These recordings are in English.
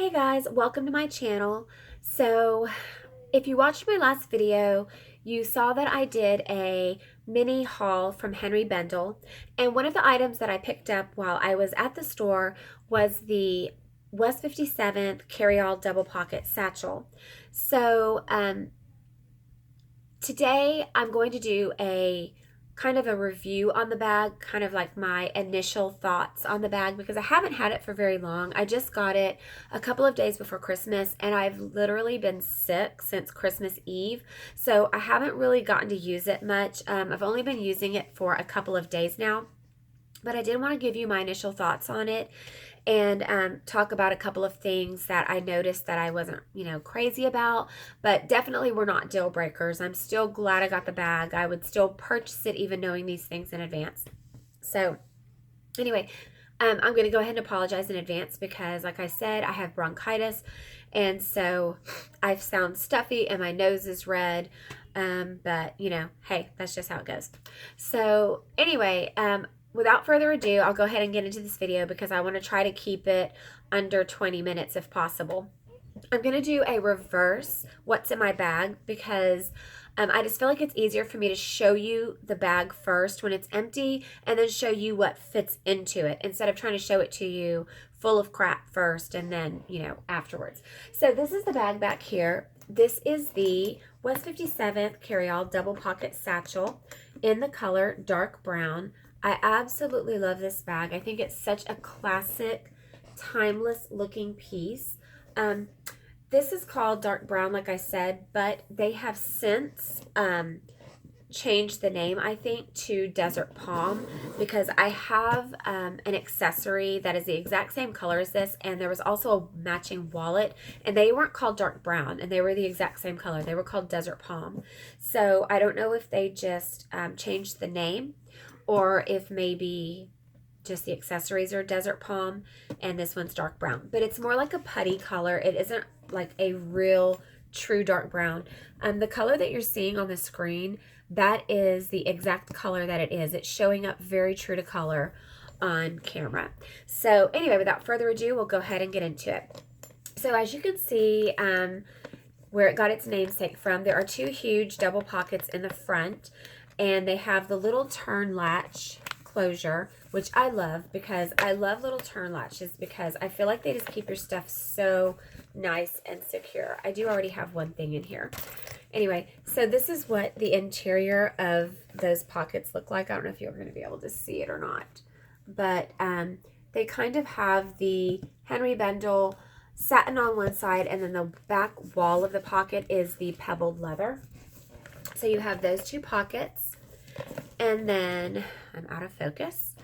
Hey guys, welcome to my channel. So if you watched my last video, you saw that I did a mini haul from Henri Bendel, and one of the items that I picked up while I was at the store was the West 57th carryall double pocket satchel. So today I'm going to do a kind of a review on the bag, kind of like my initial thoughts on the bag, because I haven't had it for very long. I just got it a couple of days before Christmas, and I've literally been sick since Christmas Eve, so I haven't really gotten to use it much. I've only been using it for a couple of days now, but I did want to give you my initial thoughts on it and talk about a couple of things that I noticed that I wasn't, crazy about, but definitely were not deal breakers. I'm still glad I got the bag. I would still purchase it even knowing these things in advance. So anyway, I'm going to go ahead and apologize in advance because, like I said, I have bronchitis, and so I sound stuffy and my nose is red. But hey, that's just how it goes. So anyway, without further ado, I'll go ahead and get into this video because I want to try to keep it under 20 minutes if possible. I'm going to do a reverse what's in my bag because I just feel like it's easier for me to show you the bag first when it's empty and then show you what fits into it instead of trying to show it to you full of crap first and then, afterwards. So this is the bag back here. This is the West 57th carryall double pocket satchel in the color dark brown. I absolutely love this bag. I think it's such a classic, timeless looking piece. This is called dark brown, like I said, but they have since changed the name, I think, to desert palm because I have an accessory that is the exact same color as this, and there was also a matching wallet, and they weren't called dark brown, and they were the exact same color. They were called desert palm. So I don't know if they just changed the name, or if maybe just the accessories are desert palm and this one's dark brown. But it's more like a putty color. It isn't like a real true dark brown. The color that you're seeing on the screen, that is the exact color that it is. It's showing up very true to color on camera. So anyway, without further ado, we'll go ahead and get into it. So as you can see, where it got its namesake from, there are two huge double pockets in the front, and they have the little turn latch closure, which I love because I love little turn latches because I feel like they just keep your stuff so nice and secure. I do already have one thing in here. Anyway, so this is what the interior of those pockets look like. I don't know if you're going to be able to see it or not, but they kind of have the Henri Bendel satin on one side, and then the back wall of the pocket is the pebbled leather. So you have those two pockets, and then I'm out of focus.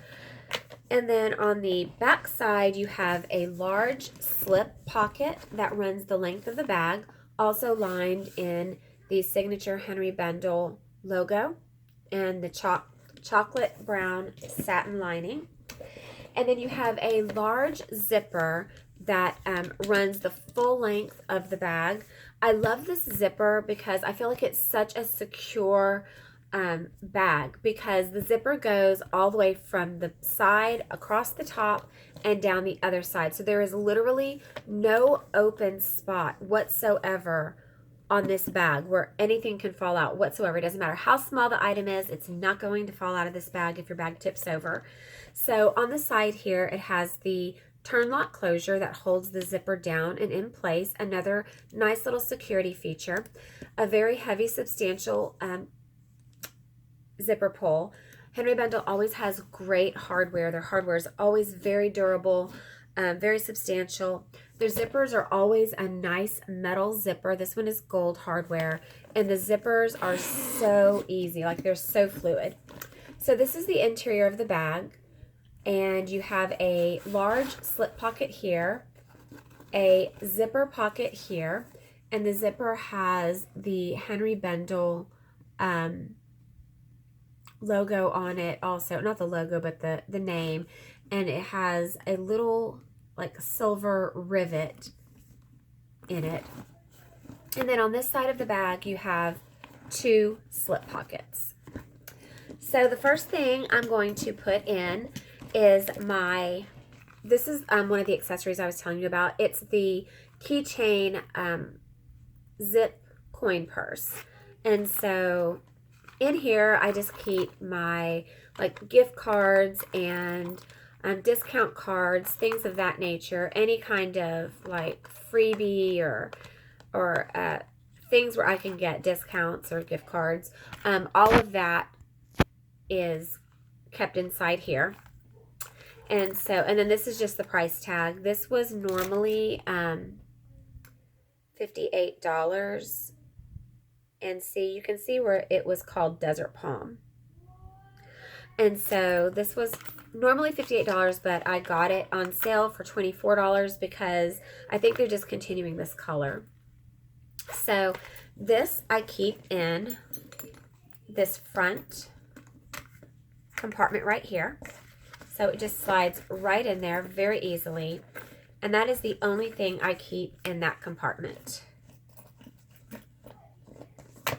And then on the back side, you have a large slip pocket that runs the length of the bag, also lined in the signature Henri Bendel logo and the chocolate brown satin lining. And then you have a large zipper that runs the full length of the bag. I love this zipper because I feel like it's such a secure bag because the zipper goes all the way from the side across the top and down the other side. So there is literally no open spot whatsoever on this bag where anything can fall out whatsoever. It doesn't matter how small the item is, it's not going to fall out of this bag if your bag tips over. So on the side here, it has the turn lock closure that holds the zipper down and in place. Another nice little security feature. A very heavy, substantial zipper pull. Henri Bendel always has great hardware. Their hardware is always very durable, very substantial. Their zippers are always a nice metal zipper. This one is gold hardware, and the zippers are so easy. Like, they're so fluid. So this is the interior of the bag. And you have a large slip pocket here, a zipper pocket here, and the zipper has the Henri Bendel logo on it also. Not the logo, but the name. And it has a little, like, silver rivet in it. And then on this side of the bag, you have two slip pockets. So the first thing I'm going to put in is my this is one of the accessories I was telling you about. It's the keychain zip coin purse. And so in here, I just keep my like gift cards and discount cards, things of that nature, any kind of like freebie or things where I can get discounts or gift cards. All of that is kept inside here. And so, and then this is just the price tag. This was normally $58. And see, you can see where it was called Desert Palm. And so this was normally $58, but I got it on sale for $24 because I think they're discontinuing this color. So this I keep in this front compartment right here. So it just slides right in there very easily. And that is the only thing I keep in that compartment.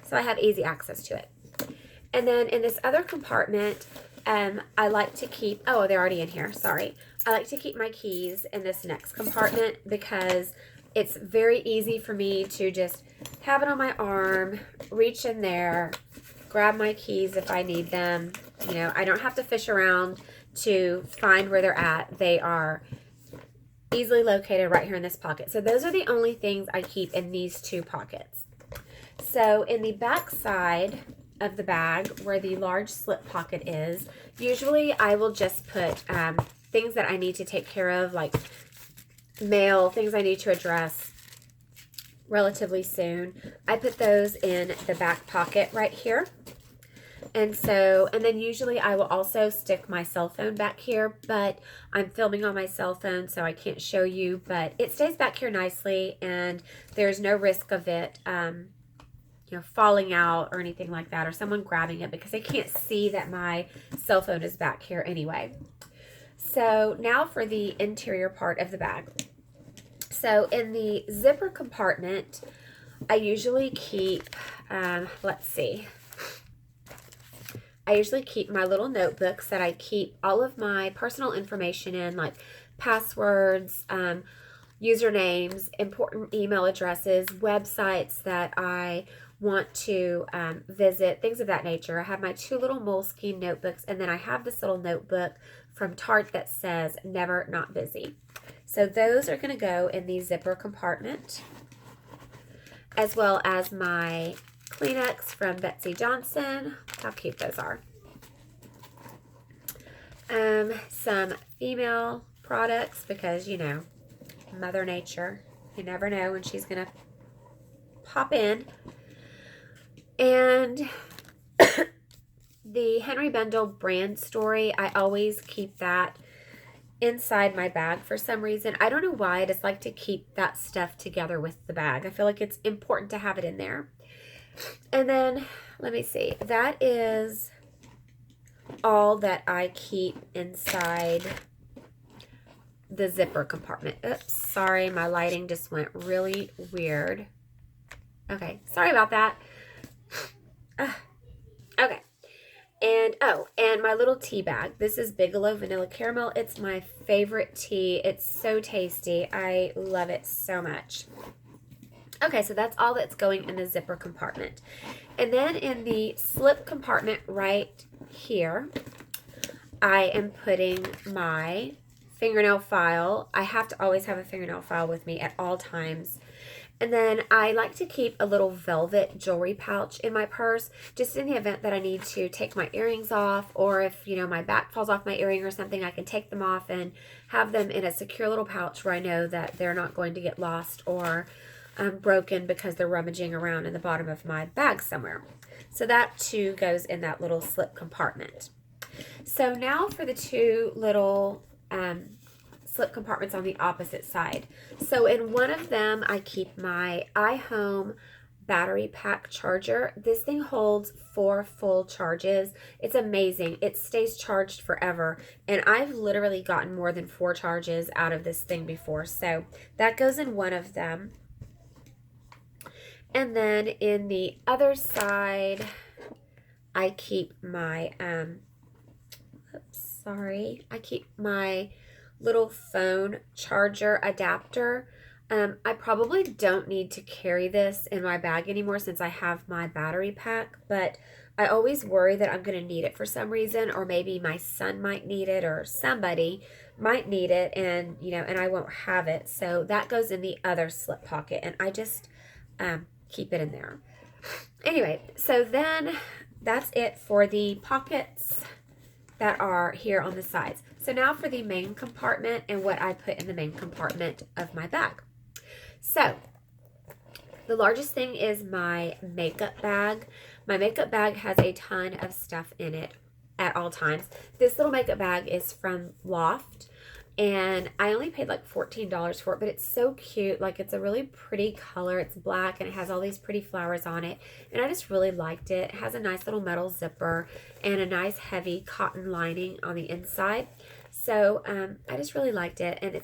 So I have easy access to it. And then in this other compartment, I like to keep, oh, they're already in here, sorry. I like to keep my keys in this next compartment because it's very easy for me to just have it on my arm, reach in there, grab my keys if I need them. You know, I don't have to fish around to find where they're at. They are easily located right here in this pocket. So those are the only things I keep in these two pockets. So in the back side of the bag where the large slip pocket is, usually I will just put things that I need to take care of, like mail, things I need to address relatively soon. I put those in the back pocket right here. And so, and then usually I will also stick my cell phone back here, but I'm filming on my cell phone, so I can't show you, but it stays back here nicely, and there's no risk of it you know, falling out or anything like that, or someone grabbing it, because they can't see that my cell phone is back here anyway. So now for the interior part of the bag. So in the zipper compartment, I usually keep, let's see, I usually keep my little notebooks that I keep all of my personal information in, like passwords, usernames, important email addresses, websites that I want to visit, things of that nature. I have my two little Moleskine notebooks, and then I have this little notebook from Tarte that says never not busy. So those are going to go in the zipper compartment, as well as my Kleenex from Betsy Johnson. How cute those are. Some female products, because, you know, Mother Nature. You never know when she's going to pop in. And the Henri Bendel brand story, I always keep that inside my bag for some reason. I don't know why. I just like to keep that stuff together with the bag. I feel like it's important to have it in there. And then, let me see. That is all that I keep inside the zipper compartment. Oops, sorry. My lighting just went really weird. Okay, sorry about that. Okay. And, oh, and my little tea bag. This is Bigelow Vanilla Caramel. It's my favorite tea. It's so tasty. I love it so much. Okay, so that's all that's going in the zipper compartment. And then in the slip compartment right here, I am putting my fingernail file. I have to always have a fingernail file with me at all times. And then I like to keep a little velvet jewelry pouch in my purse, just in the event that I need to take my earrings off, or if, you know, my back falls off my earring or something, I can take them off and have them in a secure little pouch where I know that they're not going to get lost or broken because they're rummaging around in the bottom of my bag somewhere. So that too goes in that little slip compartment. So now for the two little slip compartments on the opposite side. So in one of them, I keep my iHome battery pack charger. This thing holds 4 full charges. It's amazing. It stays charged forever. And I've literally gotten more than 4 charges out of this thing before. So that goes in one of them. And then in the other side, I keep my, I keep my little phone charger adapter. I probably don't need to carry this in my bag anymore since I have my battery pack, but I always worry that I'm going to need it for some reason, or maybe my son might need it, or somebody might need it, and and I won't have it. So that goes in the other slip pocket, and I just keep it in there. Anyway, so then that's it for the pockets that are here on the sides. So now for the main compartment and what I put in the main compartment of my bag. So the largest thing is my makeup bag. My makeup bag has a ton of stuff in it at all times. This little makeup bag is from Loft, and I only paid like $14 for it, but it's so cute. Like, it's a really pretty color. It's black and it has all these pretty flowers on it, and I just really liked it. It has a nice little metal zipper and a nice heavy cotton lining on the inside. So I just really liked it, and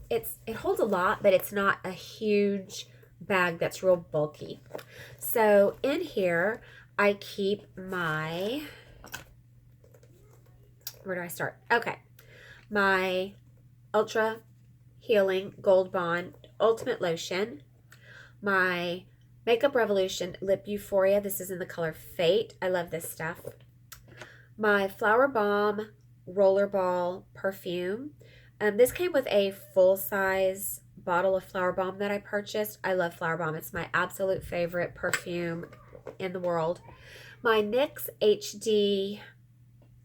it holds a lot, but it's not a huge bag that's real bulky. So in here I keep my, where do I start? Okay, my Ultra Healing Gold Bond Ultimate Lotion, my Makeup Revolution Lip Euphoria. This is in the color Fate. I love this stuff. My Flower Bomb Rollerball Perfume. This came with a full-size bottle of Flower Bomb that I purchased. I love Flower Bomb. It's my absolute favorite perfume in the world. My NYX HD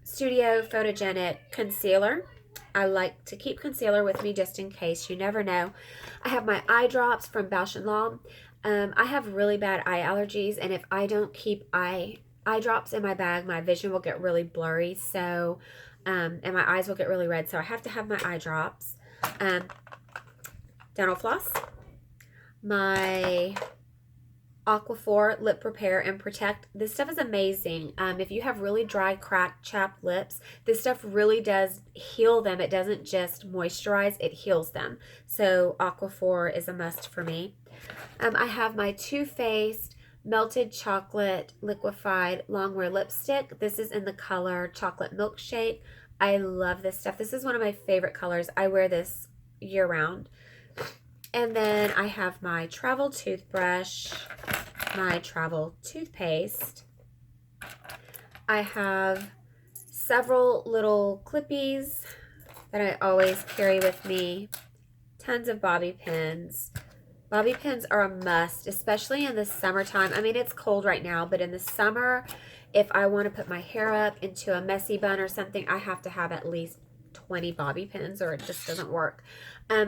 Studio Photogenic Concealer. I like to keep concealer with me just in case. You never know. I have my eye drops from Bausch & Lomb. I have really bad eye allergies, and if I don't keep eye drops in my bag, my vision will get really blurry. So, and my eyes will get really red. So I have to have my eye drops. Dental floss. My Aquaphor Lip Repair and Protect. This stuff is amazing. If you have really dry, cracked, chapped lips, this stuff really does heal them. It doesn't just moisturize, it heals them. So Aquaphor is a must for me. I have my Too Faced Melted Chocolate Liquefied Longwear Lipstick. This is in the color Chocolate Milkshake. I love this stuff. This is one of my favorite colors. I wear this year round. And then I have my travel toothbrush, my travel toothpaste. I have several little clippies that I always carry with me. Tons of bobby pins. Bobby pins are a must, especially in the summertime. I mean, it's cold right now, but in the summer, if I want to put my hair up into a messy bun or something, I have to have at least 20 bobby pins or it just doesn't work.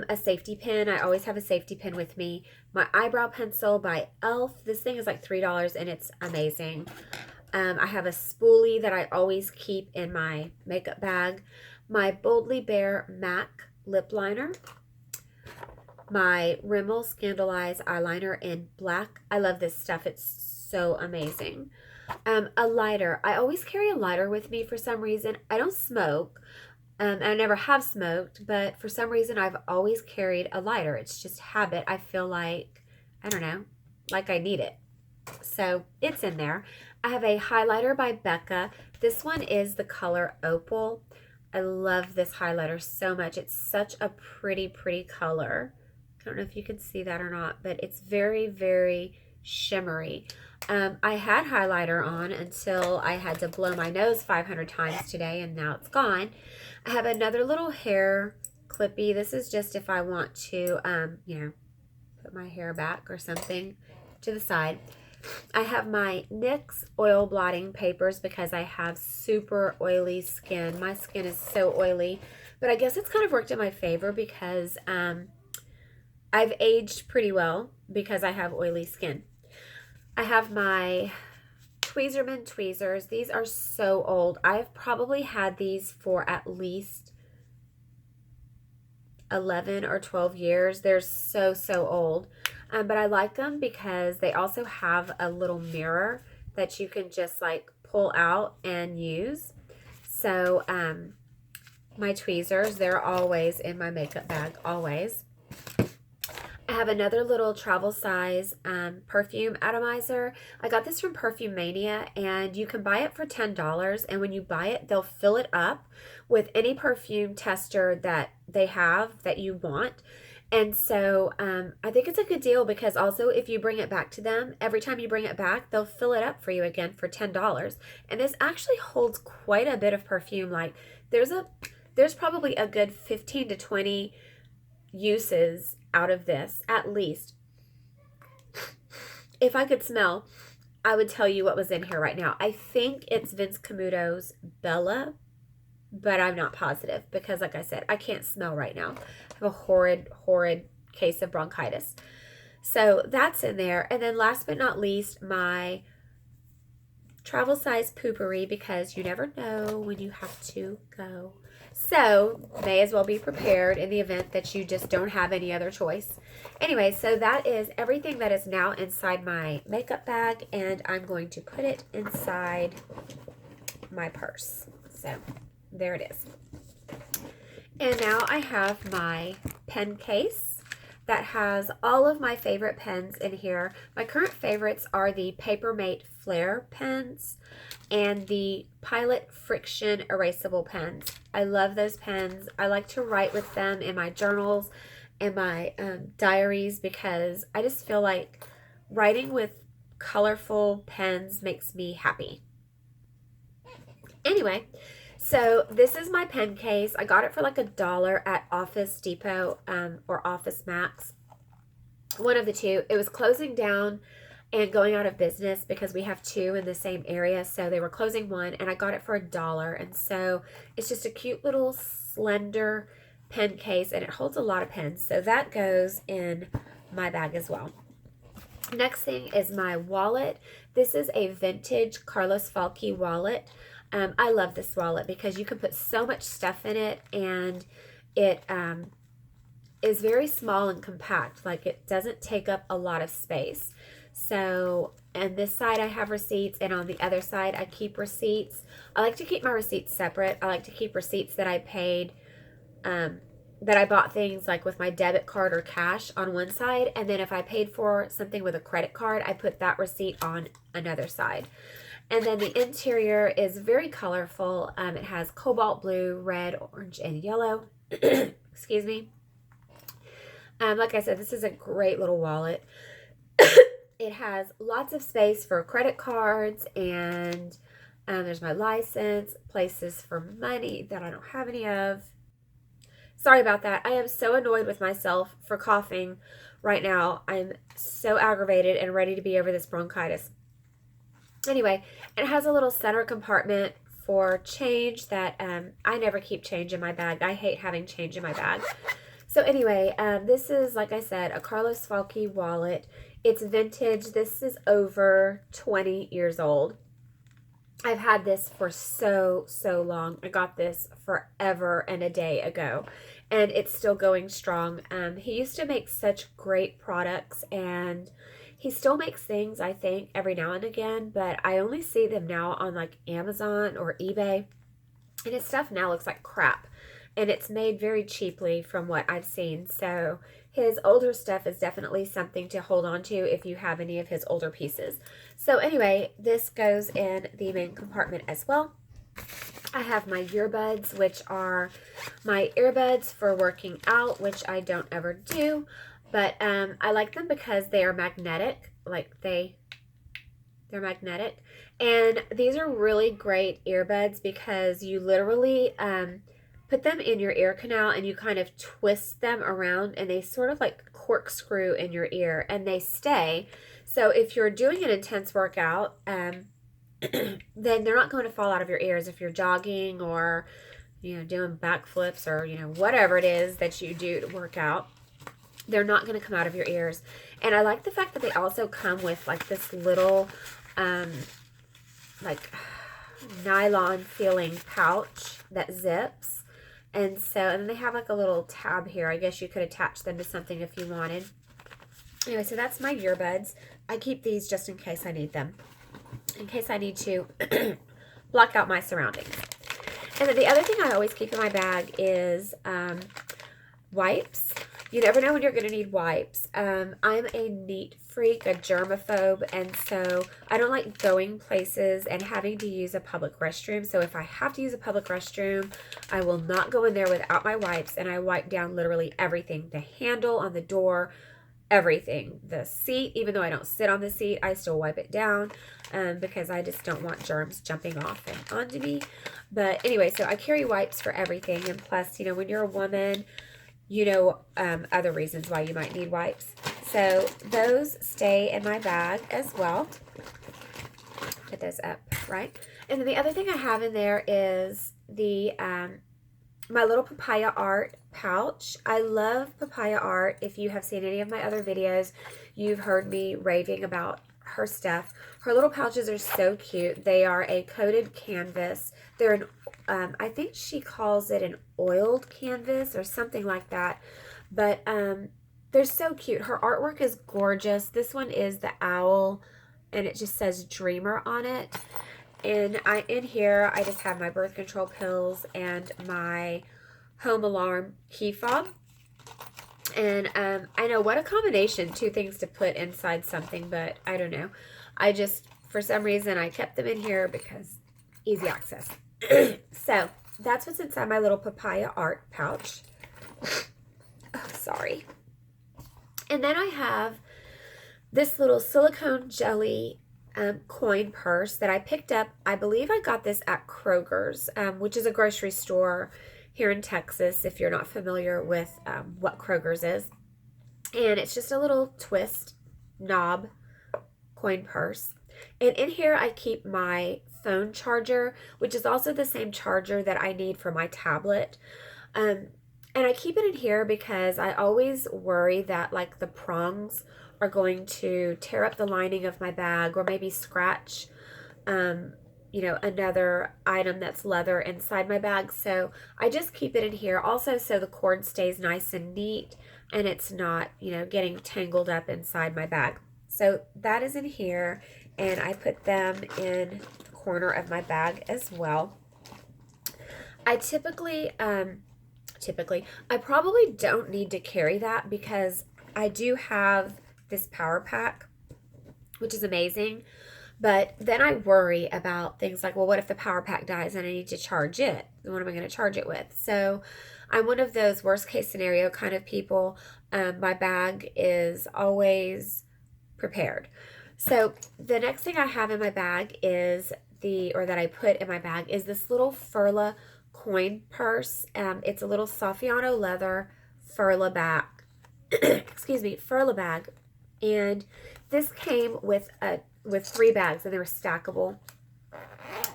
A safety pin. I always have a safety pin with me. My eyebrow pencil by e.l.f. This thing is like $3 and it's amazing. I have a spoolie that I always keep in my makeup bag. My Boldly Bare MAC lip liner. My Rimmel Scandaleyes eyeliner in black. I love this stuff. It's so amazing. A lighter. I always carry a lighter with me for some reason. I don't smoke. I never have smoked, but for some reason I've always carried a lighter. It's just habit. I feel like, I don't know, like I need it. So it's in there. I have a highlighter by Becca. This one is the color Opal. I love this highlighter so much. It's such a pretty, pretty color. I don't know if you can see that or not, but it's very, very shimmery. I had highlighter on until I had to blow my nose 500 times today, and now it's gone. I have another little hair clippy. This is just if I want to, put my hair back or something to the side. I have my NYX oil blotting papers because I have super oily skin. My skin is so oily, but I guess it's kind of worked in my favor because I've aged pretty well because I have oily skin. I have my Tweezerman tweezers. These are so old. I've probably had these for at least 11 or 12 years. They're so, so old. But I like them because they also have a little mirror that you can just like pull out and use. So my tweezers, they're always in my makeup bag, always. I I have another little travel size perfume atomizer. I got this from Perfume Mania, and you can buy it for $10. And when you buy it, they'll fill it up with any perfume tester that they have that you want. And so I think it's a good deal, because also if you bring it back to them, every time you bring it back, they'll fill it up for you again for $10. And this actually holds quite a bit of perfume. Like there's probably a good 15 to 20 uses out of this, at least. If I could smell, I would tell you what was in here right now. I think it's Vince Camuto's Bella, but I'm not positive because, like I said, I can't smell right now. I have a horrid case of bronchitis. So that's in there. And then last but not least, my travel size poopery, because you never know when you have to go. So may as well be prepared in the event that you just don't have any other choice. Anyway, so that is everything that is now inside my makeup bag, and I'm going to put it inside my purse. So there it is. And now I have my pen case that has all of my favorite pens in here. My current favorites are the Papermate Flare pens and the Pilot Friction erasable pens. I love those pens. I like to write with them in my journals and my diaries, because I just feel like writing with colorful pens makes me happy. Anyway, so this is my pen case. I got it for like $1 at Office Depot or Office Max. One of the two. It was closing down and going out of business because we have two in the same area. So they were closing one, and I got it for $1. And so it's just a cute little slender pen case, and it holds a lot of pens. So that goes in my bag as well. Next thing is my wallet. This is a vintage Carlos Falke wallet. I love this wallet because you can put so much stuff in it, and it is very small and compact. Like, it doesn't take up a lot of space. So on this side I have receipts, and on the other side I keep receipts. I like to keep my receipts separate. I like to keep receipts that I paid, that I bought things like with my debit card or cash on one side, and then if I paid for something with a credit card, I put that receipt on another side. And then the interior is very colorful. It has cobalt blue, red, orange, and yellow. Excuse me. Like I said, this is a great little wallet. It has lots of space for credit cards, and there's my license, places for money that I don't have any of. Sorry about that. I am so annoyed with myself for coughing right now. I'm so aggravated and ready to be over this bronchitis. Anyway, it has a little center compartment for change that I never keep change in my bag. I hate having change in my bag. So anyway, this is, like I said, a Carlos Falke wallet. It's vintage. This is over 20 years old. I've had this for so long. I got this forever and a day ago, and it's still going strong. He used to make such great products, and he still makes things, I think, every now and again, but I only see them now on like Amazon or eBay, and his stuff now looks like crap, and it's made very cheaply from what I've seen. So his older stuff is definitely something to hold on to if you have any of his older pieces. So anyway, this goes in the main compartment as well. I have my earbuds, which are my earbuds for working out, which I don't ever do. But I like them because they are magnetic. Like they're magnetic. And these are really great earbuds because you literally put them in your ear canal and you kind of twist them around, and they sort of like corkscrew in your ear, and they stay. So if you're doing an intense workout, then they're not going to fall out of your ears if you're jogging or, doing backflips or, whatever it is that you do to work out. They're not going to come out of your ears. And I like the fact that they also come with like this little like nylon feeling pouch that zips. And then they have like a little tab here. I guess you could attach them to something if you wanted. Anyway, so that's my earbuds. I keep these just in case I need them. In case I need to block out my surroundings. And then the other thing I always keep in my bag is wipes. You never know when you're going to need wipes. I'm a neat freak, a germaphobe, and so I don't like going places and having to use a public restroom. So if I have to use a public restroom, I will not go in there without my wipes, and I wipe down literally everything. The handle on the door, everything. The seat, even though I don't sit on the seat, I still wipe it down because I just don't want germs jumping off and onto me. But anyway, so I carry wipes for everything, and plus, you know, when you're a woman, you know, other reasons why you might need wipes. So those stay in my bag as well. Put those up, right? And then the other thing I have in there is the my little papaya art pouch. I love papaya art. If you have seen any of my other videos, you've heard me raving about her stuff. Her little pouches are so cute. They are a coated canvas. They're an I think she calls it an oiled canvas or something like that. But they're so cute. Her artwork is gorgeous. This one is the owl, and it just says Dreamer on it. And in here, I just have my birth control pills and my home alarm key fob. And I know, what a combination, two things to put inside something, but I don't know. I just, for some reason, I kept them in here because easy access. So that's what's inside my little papaya art pouch. Oh, sorry. And then I have this little silicone jelly coin purse that I picked up. I believe I got this at Kroger's, which is a grocery store here in Texas, if you're not familiar with what Kroger's is. And it's just a little twist knob coin purse. And in here I keep my phone charger, which is also the same charger that I need for my tablet. And I keep it in here because I always worry that like the prongs are going to tear up the lining of my bag or maybe scratch, you know, another item that's leather inside my bag. So I just keep it in here also so the cord stays nice and neat and it's not, you know, getting tangled up inside my bag. So that is in here, and I put them in the corner of my bag as well. I typically, I probably don't need to carry that because I do have this power pack, which is amazing. But then I worry about things like, well, what if the power pack dies and I need to charge it? What am I going to charge it with? So I'm one of those worst case scenario kind of people. My bag is always prepared. So the next thing I have in my bag is that I put in my bag is this little Furla coin purse. It's a little Saffiano leather Furla bag. Excuse me, Furla bag. And this came with 3 bags, and they were stackable.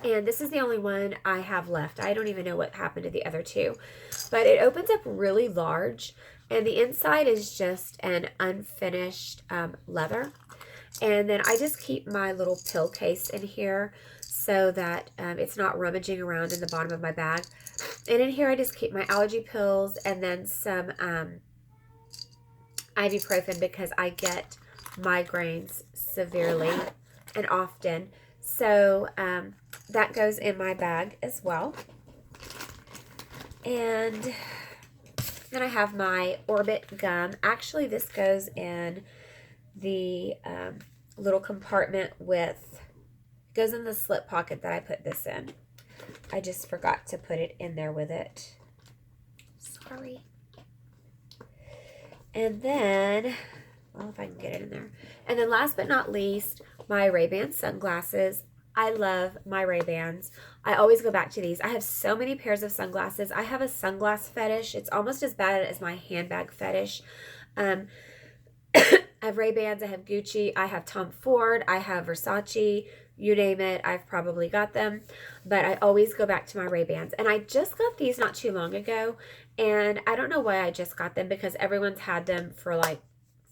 And this is the only one I have left. I don't even know what happened to the other 2. But it opens up really large, and the inside is just an unfinished leather. And then I just keep my little pill case in here so that it's not rummaging around in the bottom of my bag. And in here I just keep my allergy pills and then some ibuprofen because I get migraines severely and often. So that goes in my bag as well. And then I have my Orbit gum. Actually, this goes in the little compartment goes in the slip pocket that I put this in. I just forgot to put it in there with it. Sorry. And then, well, if I can get it in there. And then last but not least, my Ray-Ban sunglasses. I love my Ray-Bans. I always go back to these. I have so many pairs of sunglasses. I have a sunglass fetish. It's almost as bad as my handbag fetish. I have Ray-Bans. I have Gucci. I have Tom Ford. I have Versace. You name it, I've probably got them. But I always go back to my Ray-Bans. And I just got these not too long ago. And I don't know why I just got them because everyone's had them for like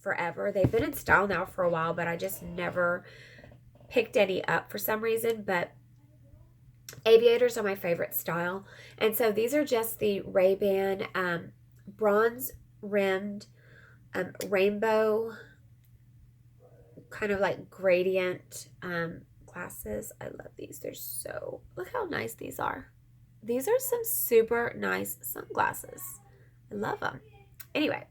forever. They've been in style now for a while, but I just never picked any up for some reason. But aviators are my favorite style. And so these are just the Ray-Ban bronze rimmed rainbow kind of like gradient glasses. I love these. They're so, look how nice these are. These are some super nice sunglasses. I love them. Anyway,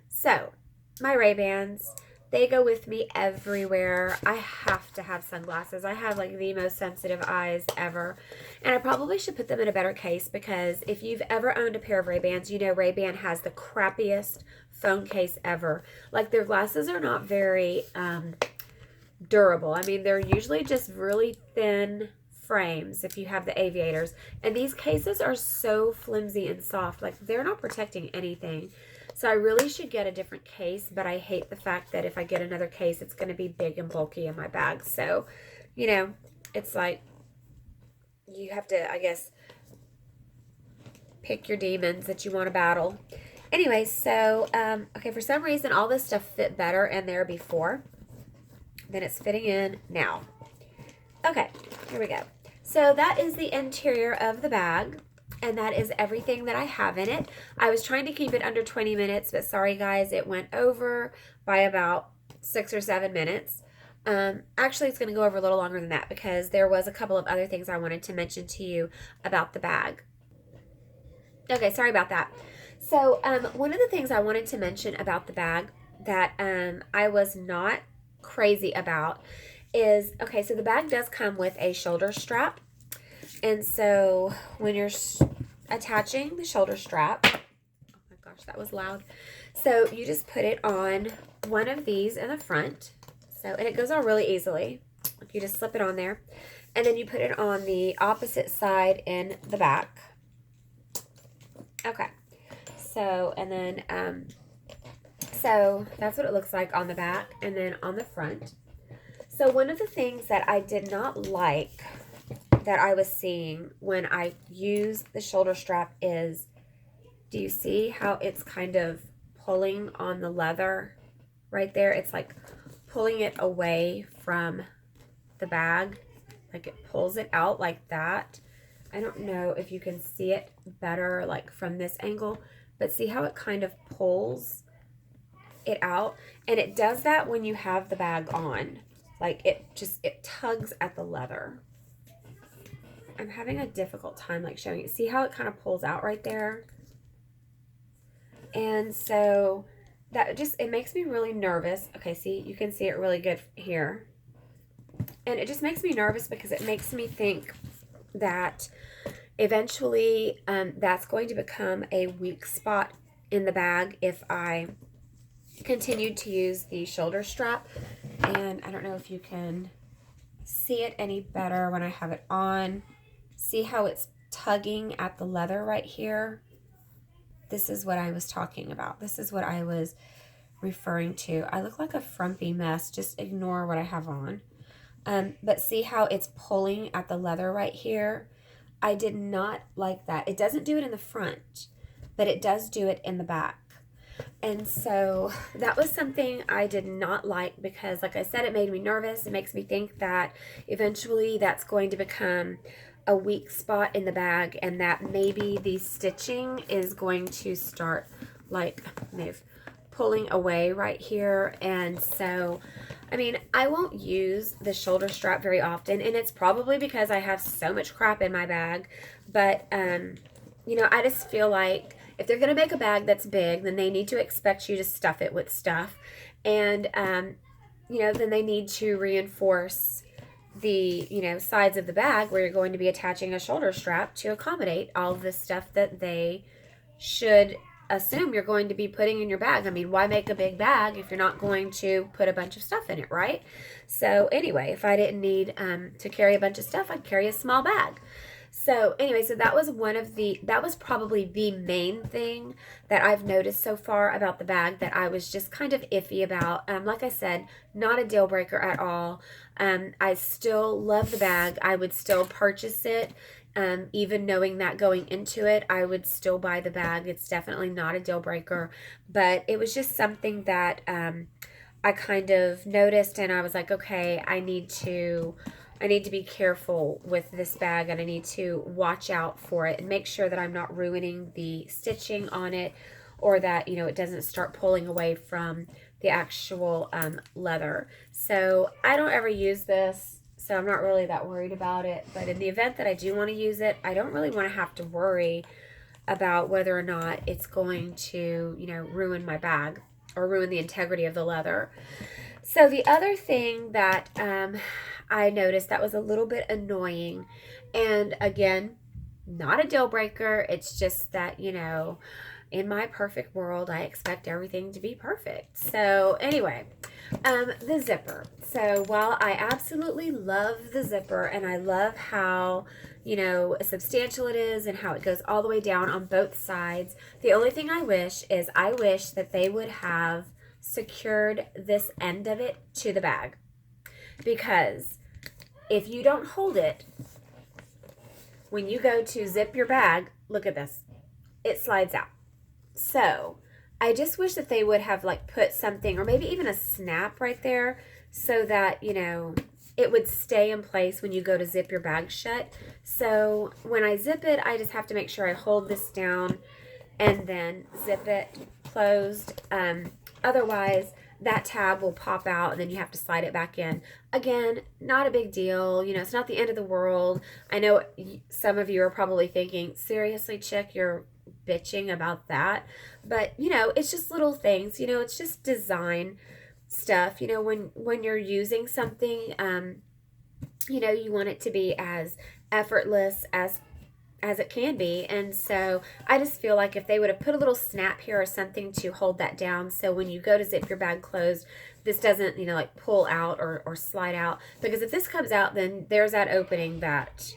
So, my Ray-Bans, they go with me everywhere. I have to have sunglasses. I have like the most sensitive eyes ever. And I probably should put them in a better case because if you've ever owned a pair of Ray-Bans, you know Ray-Ban has the crappiest phone case ever. Like their glasses are not very durable. I mean, they're usually just really thin frames if you have the aviators. And these cases are so flimsy and soft. Like they're not protecting anything. So I really should get a different case, but I hate the fact that if I get another case, it's going to be big and bulky in my bag. So, you know, it's like you have to, I guess, pick your demons that you want to battle. Anyway, so, okay, for some reason, all this stuff fit better in there before than it's fitting in now. Okay, here we go. So that is the interior of the bag. And that is everything that I have in it. I was trying to keep it under 20 minutes, but sorry guys, it went over by about 6 or 7 minutes. Actually, it's going to go over a little longer than that because there was a couple of other things I wanted to mention to you about the bag. Okay, sorry about that. So, one of the things I wanted to mention about the bag that I was not crazy about is, okay, so the bag does come with a shoulder strap. And so when you're attaching the shoulder strap, oh my gosh, that was loud. So you just put it on one of these in the front. So, and it goes on really easily. You just slip it on there. And then you put it on the opposite side in the back. Okay. So, and then, so that's what it looks like on the back and then on the front. So one of the things that I did not like that I was seeing when I use the shoulder strap is, do you see how it's kind of pulling on the leather right there? It's like pulling it away from the bag, like it pulls it out like that. I don't know if you can see it better like from this angle, but see how it kind of pulls it out? And it does that when you have the bag on. Like it tugs at the leather. I'm having a difficult time like showing it. See how it kind of pulls out right there? And so that just, it makes me really nervous. Okay, see, you can see it really good here. And it just makes me nervous because it makes me think that eventually that's going to become a weak spot in the bag if I continue to use the shoulder strap. And I don't know if you can see it any better when I have it on. See how it's tugging at the leather right here? This is what I was talking about. This is what I was referring to. I look like a frumpy mess. Just ignore what I have on. But see how it's pulling at the leather right here? I did not like that. It doesn't do it in the front, but it does do it in the back. And so that was something I did not like because, like I said, it made me nervous. It makes me think that eventually that's going to become a weak spot in the bag and that maybe the stitching is going to start like pulling away right here. And so, I mean, I won't use the shoulder strap very often, and it's probably because I have so much crap in my bag. But, you know, I just feel like if they're going to make a bag that's big, then they need to expect you to stuff it with stuff. And, you know, then they need to reinforce the, you know, sides of the bag where you're going to be attaching a shoulder strap to accommodate all of the stuff that they should assume you're going to be putting in your bag. I mean, why make a big bag if you're not going to put a bunch of stuff in it, right? So anyway, if I didn't need to carry a bunch of stuff, I'd carry a small bag. So anyway, so that was probably the main thing that I've noticed so far about the bag that I was just kind of iffy about. Like I said, not a deal breaker at all. I still love the bag. I would still purchase it. Even knowing that going into it, I would still buy the bag. It's definitely not a deal breaker, but it was just something that I kind of noticed, and I was like, okay, I need to be careful with this bag, and I need to watch out for it and make sure that I'm not ruining the stitching on it, or that, you know, it doesn't start pulling away from the actual leather. So I don't ever use this, so I'm not really that worried about it. But in the event that I do want to use it, I don't really want to have to worry about whether or not it's going to, you know, ruin my bag. or ruin the integrity of the leather. So the other thing that I noticed that was a little bit annoying, and again, not a deal breaker, it's just that, in my perfect world, I expect everything to be perfect. So anyway, the zipper. So while I absolutely love the zipper and I love how, substantial it is and how it goes all the way down on both sides, the only thing I wish that they would have secured this end of it to the bag. Because if you don't hold it, when you go to zip your bag, look at this, it slides out. So I just wish that they would have put something, or maybe even a snap right there, so that, it would stay in place when you go to zip your bag shut. So when I zip it, I just have to make sure I hold this down and then zip it closed. Otherwise, that tab will pop out and then you have to slide it back in. Again, not a big deal. It's not the end of the world. I know some of you are probably thinking, seriously, chick, you're bitching about that. But, it's just little things. It's just design stuff. When you're using something, you want it to be as effortless as it can be. And so I just feel like if they would have put a little snap here or something to hold that down, so when you go to zip your bag closed, this doesn't, pull out or slide out. Because if this comes out, then there's that opening that,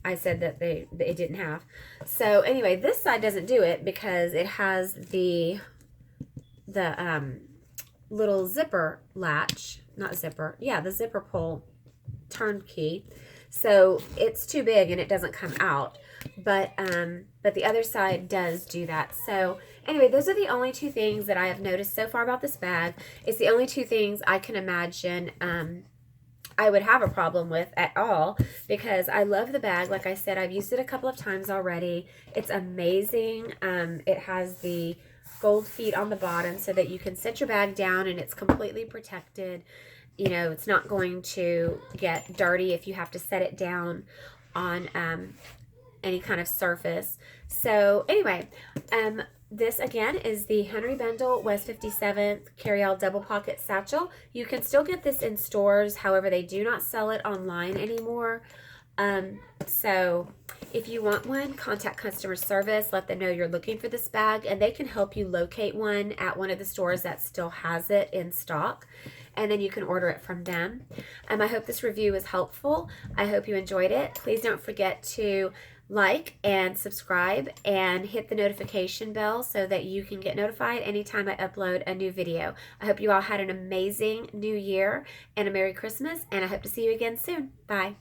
I said that it didn't have. So anyway, this side doesn't do it because it has the little zipper latch, not zipper, yeah, the zipper pull turnkey. So it's too big and it doesn't come out. But the other side does do that. So anyway, those are the only two things that I have noticed so far about this bag. It's the only two things I can imagine I would have a problem with at all, because I love the bag. Like I said, I've used it a couple of times already. It's amazing. It has the gold feet on the bottom so that you can set your bag down and it's completely protected. It's not going to get dirty if you have to set it down on any kind of surface. So anyway, this again is the Henri Bendel West 57th carryall double pocket satchel. You can still get this in stores. However, they do not sell it online anymore. So if you want one, contact customer service, let them know you're looking for this bag, and they can help you locate one at one of the stores that still has it in stock, and then you can order it from them. I hope this review was helpful. I hope you enjoyed it. Please don't forget to like and subscribe and hit the notification bell so that you can get notified anytime I upload a new video. I hope you all had an amazing new year and a Merry Christmas, and I hope to see you again soon. Bye.